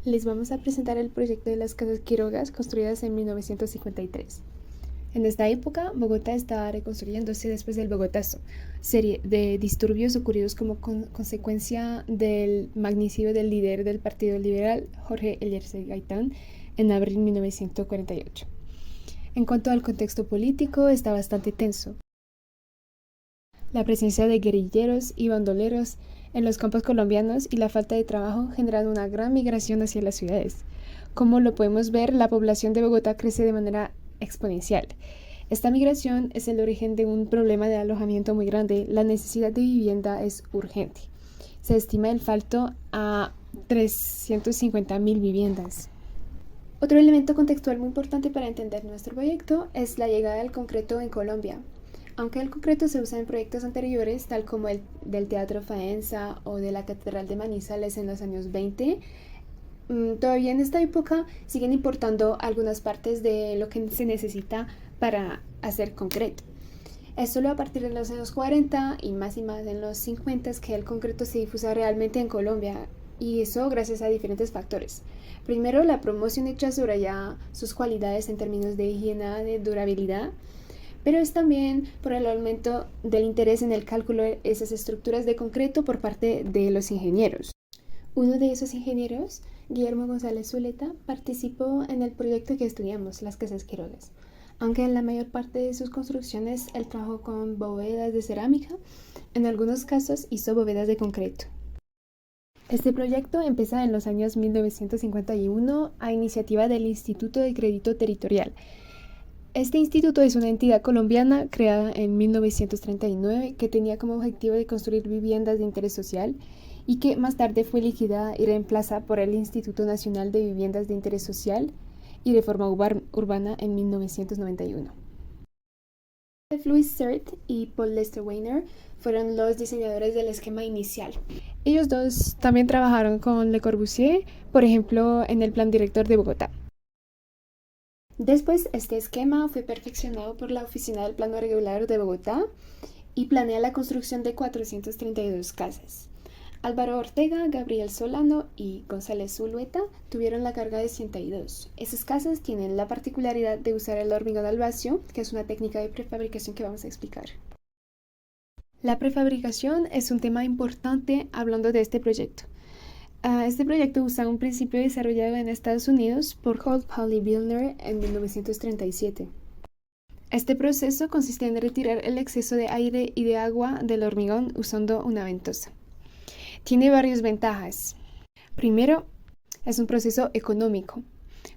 Les vamos a presentar el proyecto de las Casas Quirogas construidas en 1953. En esta época, Bogotá estaba reconstruyéndose después del Bogotazo, serie de disturbios ocurridos como consecuencia del magnicidio del líder del Partido Liberal, Jorge Eliezer Gaitán, en abril de 1948. En cuanto al contexto político, está bastante tenso. La presencia de guerrilleros y bandoleros en los campos colombianos y la falta de trabajo generan una gran migración hacia las ciudades. Como lo podemos ver, la población de Bogotá crece de manera exponencial. Esta migración es el origen de un problema de alojamiento muy grande. La necesidad de vivienda es urgente. Se estima el falto a 350.000 viviendas. Otro elemento contextual muy importante para entender nuestro proyecto es la llegada del concreto en Colombia. Aunque el concreto se usa en proyectos anteriores, tal como el del Teatro Faenza o de la Catedral de Manizales en los años 20, todavía en esta época siguen importando algunas partes de lo que se necesita para hacer concreto. Es solo a partir de los años 40 y más en los 50 que el concreto se difusa realmente en Colombia, y eso gracias a diferentes factores. Primero, la promoción hecha sobre ya sus cualidades en términos de higiene, de durabilidad, pero es también por el aumento del interés en el cálculo de esas estructuras de concreto por parte de los ingenieros. Uno de esos ingenieros, Guillermo González Zuleta, participó en el proyecto que estudiamos, las Casas Quirogas. Aunque en la mayor parte de sus construcciones él trabajó con bóvedas de cerámica, en algunos casos hizo bóvedas de concreto. Este proyecto empieza en los años 1951 a iniciativa del Instituto de Crédito Territorial. Este instituto es una entidad colombiana creada en 1939 que tenía como objetivo de construir viviendas de interés social y que más tarde fue liquidada y reemplazada por el Instituto Nacional de Viviendas de Interés Social y Reforma Urbana en 1991. Louis Sert y Paul Lester Weiner fueron los diseñadores del esquema inicial. Ellos dos también trabajaron con Le Corbusier, por ejemplo, en el Plan Director de Bogotá. Después, este esquema fue perfeccionado por la Oficina del Plano Regular de Bogotá y planea la construcción de 432 casas. Álvaro Ortega, Gabriel Solano y González Zuleta tuvieron la carga de 102. Esas casas tienen la particularidad de usar el hormigón al vacío, que es una técnica de prefabricación que vamos a explicar. La prefabricación es un tema importante hablando de este proyecto. Este proyecto usa un principio desarrollado en Estados Unidos por Holt Pauli Billner en 1937. Este proceso consiste en retirar el exceso de aire y de agua del hormigón usando una ventosa. Tiene varias ventajas. Primero, es un proceso económico.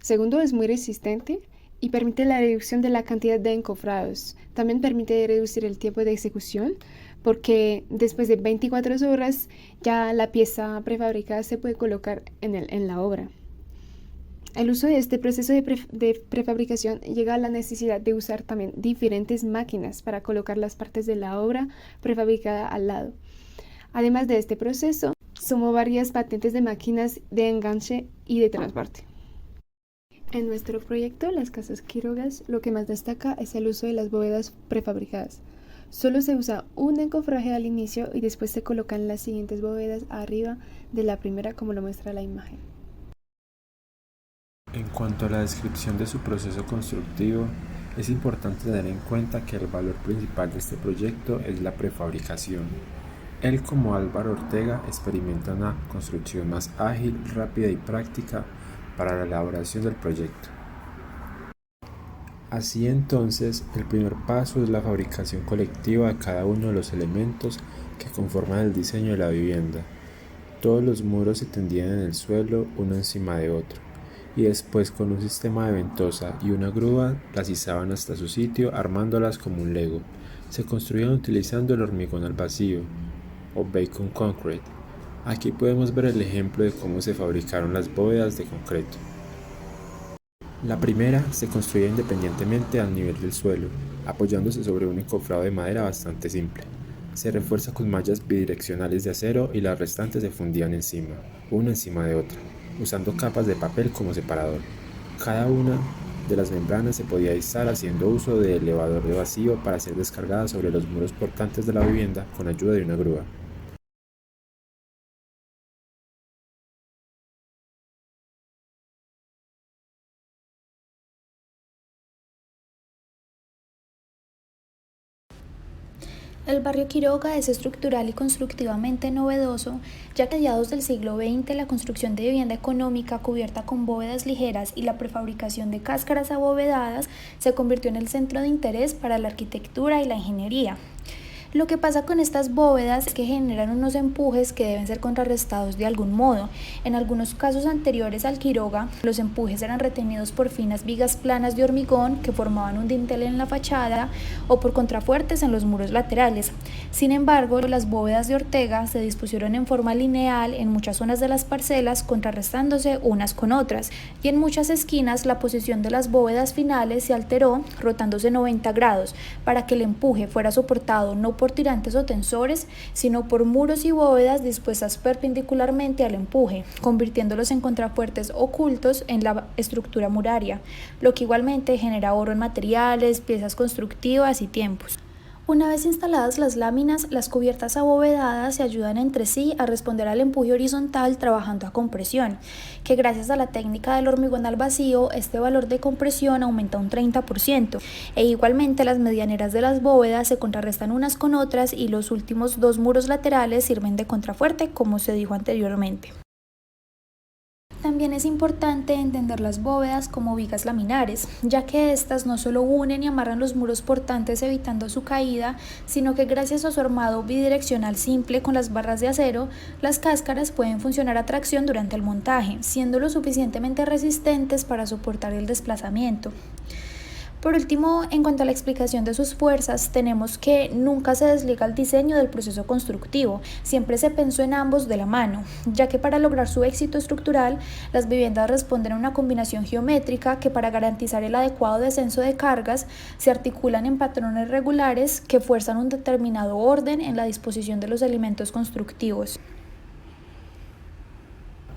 Segundo, es muy resistente y permite la reducción de la cantidad de encofrados. También permite reducir el tiempo de ejecución porque después de 24 horas ya la pieza prefabricada se puede colocar en la obra. El uso de este proceso de prefabricación llega a la necesidad de usar también diferentes máquinas para colocar las partes de la obra prefabricada al lado. Además de este proceso, sumó varias patentes de máquinas de enganche y de transporte. En nuestro proyecto, las Casas Quirogas, lo que más destaca es el uso de las bóvedas prefabricadas. Solo se usa un encofraje al inicio y después se colocan las siguientes bóvedas arriba de la primera, como lo muestra la imagen. En cuanto a la descripción de su proceso constructivo, es importante tener en cuenta que el valor principal de este proyecto es la prefabricación. Él, como Álvaro Ortega, experimenta una construcción más ágil, rápida y práctica para la elaboración del proyecto. Así entonces, el primer paso es la fabricación colectiva de cada uno de los elementos que conforman el diseño de la vivienda. Todos los muros se tendían en el suelo uno encima de otro, y después con un sistema de ventosa y una grúa las izaban hasta su sitio armándolas como un Lego. Se construían utilizando el hormigón al vacío, o bacon concrete. Aquí podemos ver el ejemplo de cómo se fabricaron las bóvedas de concreto. La primera se construía independientemente al nivel del suelo, apoyándose sobre un encofrado de madera bastante simple. Se refuerza con mallas bidireccionales de acero y las restantes se fundían encima, una encima de otra, usando capas de papel como separador. Cada una de las membranas se podía izar haciendo uso de elevador de vacío para ser descargada sobre los muros portantes de la vivienda con ayuda de una grúa. El barrio Quiroga es estructural y constructivamente novedoso, ya que a mediados del siglo XX la construcción de vivienda económica cubierta con bóvedas ligeras y la prefabricación de cáscaras abovedadas se convirtió en el centro de interés para la arquitectura y la ingeniería. Lo que pasa con estas bóvedas es que generan unos empujes que deben ser contrarrestados de algún modo. En algunos casos anteriores al Quiroga, los empujes eran retenidos por finas vigas planas de hormigón que formaban un dintel en la fachada o por contrafuertes en los muros laterales. Sin embargo, las bóvedas de Ortega se dispusieron en forma lineal en muchas zonas de las parcelas, contrarrestándose unas con otras, y en muchas esquinas la posición de las bóvedas finales se alteró rotándose 90 grados para que el empuje fuera soportado no por tirantes o tensores, sino por muros y bóvedas dispuestas perpendicularmente al empuje, convirtiéndolos en contrafuertes ocultos en la estructura muraria, lo que igualmente genera ahorro en materiales, piezas constructivas y tiempos. Una vez instaladas las láminas, las cubiertas abovedadas se ayudan entre sí a responder al empuje horizontal trabajando a compresión, que gracias a la técnica del hormigón al vacío, este valor de compresión aumenta un 30%, e igualmente las medianeras de las bóvedas se contrarrestan unas con otras y los últimos dos muros laterales sirven de contrafuerte, como se dijo anteriormente. También es importante entender las bóvedas como vigas laminares, ya que estas no solo unen y amarran los muros portantes evitando su caída, sino que gracias a su armado bidireccional simple con las barras de acero, las cáscaras pueden funcionar a tracción durante el montaje, siendo lo suficientemente resistentes para soportar el desplazamiento. Por último, en cuanto a la explicación de sus fuerzas, tenemos que nunca se desliga el diseño del proceso constructivo, siempre se pensó en ambos de la mano, ya que para lograr su éxito estructural, las viviendas responden a una combinación geométrica que para garantizar el adecuado descenso de cargas, se articulan en patrones regulares que fuerzan un determinado orden en la disposición de los elementos constructivos.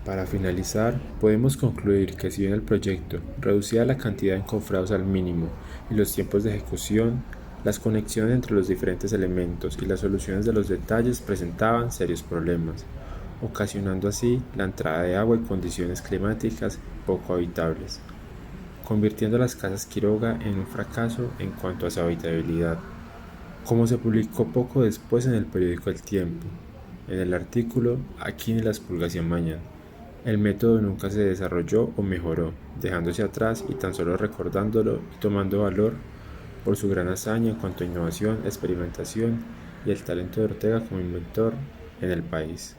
Para finalizar, podemos concluir que si bien el proyecto reducía la cantidad de encofrados al mínimo y los tiempos de ejecución, las conexiones entre los diferentes elementos y las soluciones de los detalles presentaban serios problemas, ocasionando así la entrada de agua y condiciones climáticas poco habitables, convirtiendo las casas Quiroga en un fracaso en cuanto a su habitabilidad. Como se publicó poco después en el periódico El Tiempo, en el artículo Aquí ni las pulgas se amañan, el método nunca se desarrolló o mejoró, dejándose atrás y tan solo recordándolo y tomando valor por su gran hazaña en cuanto a innovación, experimentación y el talento de Ortega como inventor en el país.